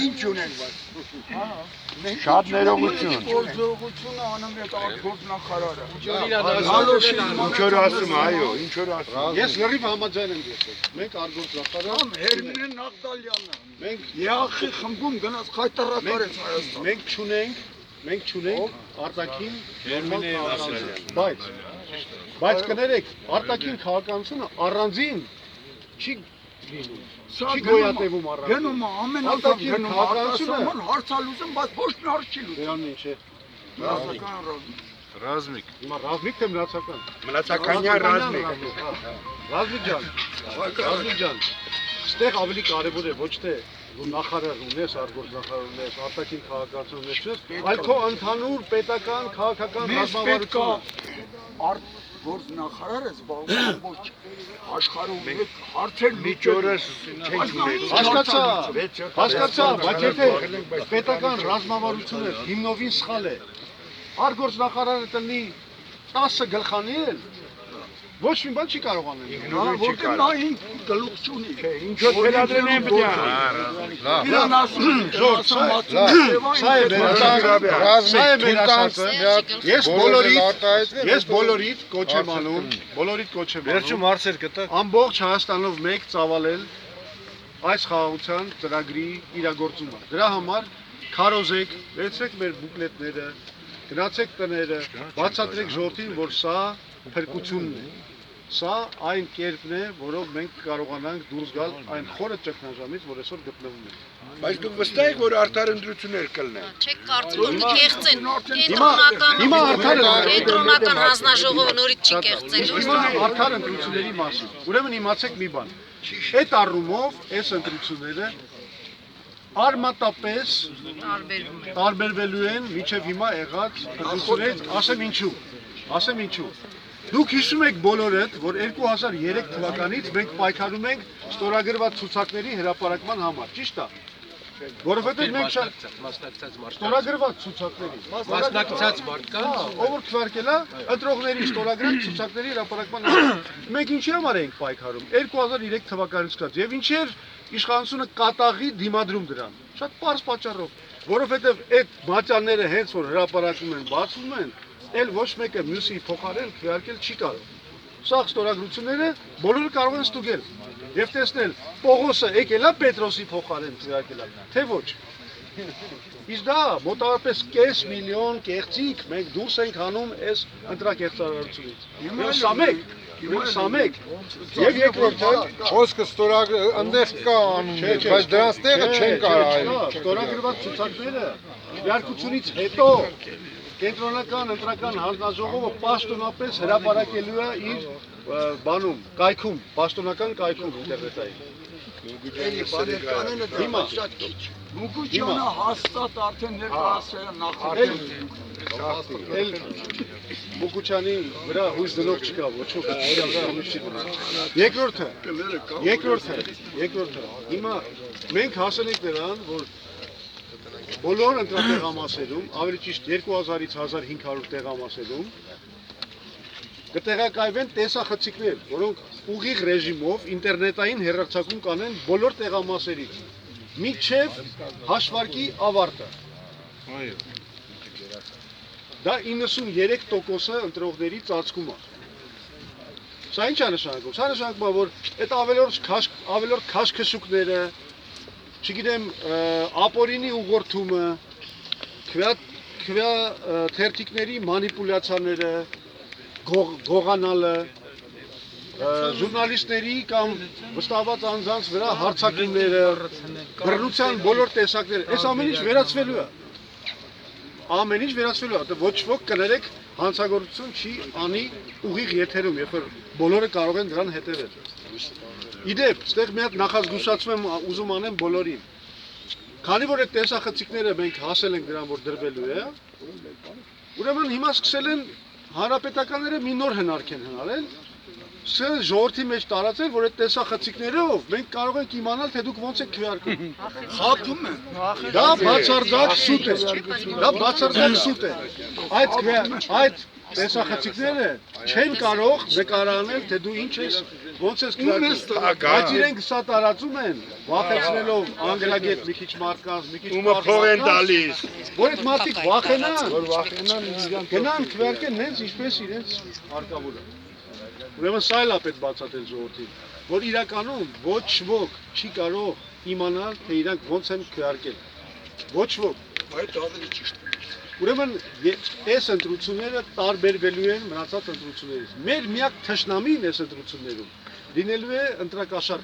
Ինչ ունեն բայց։ Շատ ներողություն։ Գործողությունը անում է արտգործնախարարը։ Ինչ որ ասում, այո, ինչ որ ասում։ Ես լրիվ համաձայն եմ ես։ Մենք արտգործնախարար Հերմինե Նաղդալյանը։ մենք Յախի խմբում գնաց խայտարակար է Հայաստան։ մենք չունենք արտաքին Հերմինե Նաղդալյան։ Բայց կներեք, արտաքին քաղաքականությունը առանձին չի լինում։ Չի գոյատևում առանձին։ Գնում է ամեն անգամ գնում արտասահման հարցալուծում, բայց ոչ մի հարց չի լուծում։ Դրանն ինչ է։ Ռազմիկ։ Հիմա ռազմիկ թե մնացական։ Մնացականյա ռազմիկ։ Ռազմիկ ջան, ստեղ ավելի կարևոր է ոչ թե որ նախարար ունես, արտգործնախարար ունես, արտաքին քաղաքականություն ունես, այլ քո ընդհանուր պետական, քաղաքական ռազմավարությունը։ Արտգործնախարարը զբաղվում ոչ աշխարհում հարցեր Միջորս չենք ունենում։ Հասկացա, բայց եթե պետական ռազմավարությունը հիմնովին սխալ է, արտգործնախարարը տնի 10 գլխանել, ոչ մի բան չի կարող անել։ որտեղ նա ինքն գլուխ չունի։ Ինչ որ թելադրեն են պետք է։ Իրան ասում Ես բոլորիդ կոչ եմ անում, Վերջում հարցեր կտա։ ամբողջ Հայաստանով մեկ ծավալել այս խաղաղության ծրագրի իրագործումը։ Դրա համար քարոզեք, վերցրեք մեր բուկլետները, գնացեք տները, բացատրեք ժողովրդին, որ սա փրկությունն է։ Սա այն կերպն է, որով մենք կարողանանք դուրս գալ այն խորը ճգնաժամից, որ այսօր գտնվում ենք։ Բայց դուք վստահ եք, որ արդար ընտրություններ կլինեն։ Չեք կարծում որ կեղծեն Հիմա կենտրոնական հանձնաժողովը նորից չի կեղծելու։ Հիմա արդար ընտրությունների մասին։ Ուրեմն իմացեք մի բան։ Այդ առումով այս ընտրությունները արմատապես տարբերվելու են մինչև հիմա եղած ընտրություններից, ասեմ ինչու։ Դուք հիշում եք բոլորդ, որ 2003 թվականից մենք պայքարում ենք ստորագրված ցուցակների հրապարակման համար, ճիշտ է։ Որովհետև մենք ստորագրված ցուցակների Մասնակցած մարդկանց, ով որ քվարկել է ընտրողների ստորագրած ցուցակների հրապարակման համար։ Մենք ինչի համար ենք պայքարում 2003 թվականից սկսած եւ ինչ էր իշխանությունը կատաղի դիմադրում դրան։ Շատ պարզ պատճառով, որովհետև այդ բաժանները հենց որ հրապարակում են, բացվում են, էլ ոչ մեկը մյուսի փոխարեն քվարկել չի կարող։ Սա ստորագրությունները բոլորը կարող են ստուգել եւ տեսնել Պողոսը եկել է Պետրոսի փոխարեն քվարկել, թե ոչ։ Իսկ դա մոտավորապես 500 միլիոն կեղծիք մենք դուրս ենք հանում այս ընտրակեղծարարությունից։ Սա մեկ։ Եվ երկրորդը Խոսքը այնտեղ կա անում, բայց դրանց տեղը չեն կարող։ Ստորագրված ցուցակները քվարկությունից հետո Կենտրոնական ընտրական հանձնաժողովը պաշտոնապես հրապարակելու է իր բանում, կայքում, պաշտոնական կայքում ինտերնետային։ Հիմա Մուկուչյանը հաստատ արդեն ներկայացրել է նախարարին։ Մուկուչյանի վրա հույս դնող չկա, ոչ ոք վրա հույս չի դնում։ Երկրորդը, հիմա մենք հասել ենք նրան, որ բոլոր ընտրատեղամասերում, ավելի ճիշտ 2000-ից 1500 տեղամասերում կտեղակայվեն տեսախցիկներ, որոնք ուղիղ ռեժիմով ինտերնետային հեռարձակում կանեն բոլոր տեղամասերից, մինչև հաշվարկի ավարտը։ Դա 93%-ը ընտրողների ծածկում է։ Սա ինչ է նշանակում։ Սա նշանակում է, որ այդ ավելորդ քաշքշուկները, չգիտեմ, ապօրինի ուղղորդումը, թերթիկների մանիպուլյացիաները, գողանալը, ժուրնալիստների կամ վստահված անձանց վրա հարձակումները, բռնության բոլոր տեսակները, այս ամեն ինչ վերացվելու է։ Ամեն ինչ վերացվելու է, ոչ ոք կներեք հանցագործություն չի անի ուղիղ եթերում, երբ որ բոլորը կարող են դրան հետևել։ Իդեպ, ստեղ մի հատ նախազգուշացում եմ ուզում անեմ բոլորին։ Քանի որ այդ տեսախցիկները մենք հասել ենք դրան, որ դրվելու է, ուրեմն հիմա սկսել են հանրապետականները մի նոր հնարք են հնարել, սկսել են ժողովրդի մեջ տարածել, որ այդ տեսախցիկներով մենք կարող ենք իմանալ, թե դուք ոնց եք քվեարկում։ Խաբում են։ Դա բացարձակ սուտ է։ Այդ տեսախցիկները չեն կարող նկարանել, թե դու ինչ ես ոնց ես քվարկում։ Բայց իրենք սա տարածում են, վախեցնելով անգրագետ մի քիչ մարդկանց, մի քիչ Ումը փող են տալիս։ որ այդ մարդիկ վախենան, Որ վախենան իրան գնան քվարկեն նենց ինչպես իրենց հարկավոր է։ Ուրեմն սա էլ է պետք բացատրել ժողովրդին, որ իրականում ոչ ոք չի կարող իմանալ, թե իրանք ոնց են քվարկել։ Ոչ ոք։ Այդ ավելի ճիշտ է։ Ուրեմն այս ընտրությունները տարբերվելու են մնացած ընտրություններից։ Մեր միակ թշնամին այս ընտրություններում լինելու է ընտրակաշառք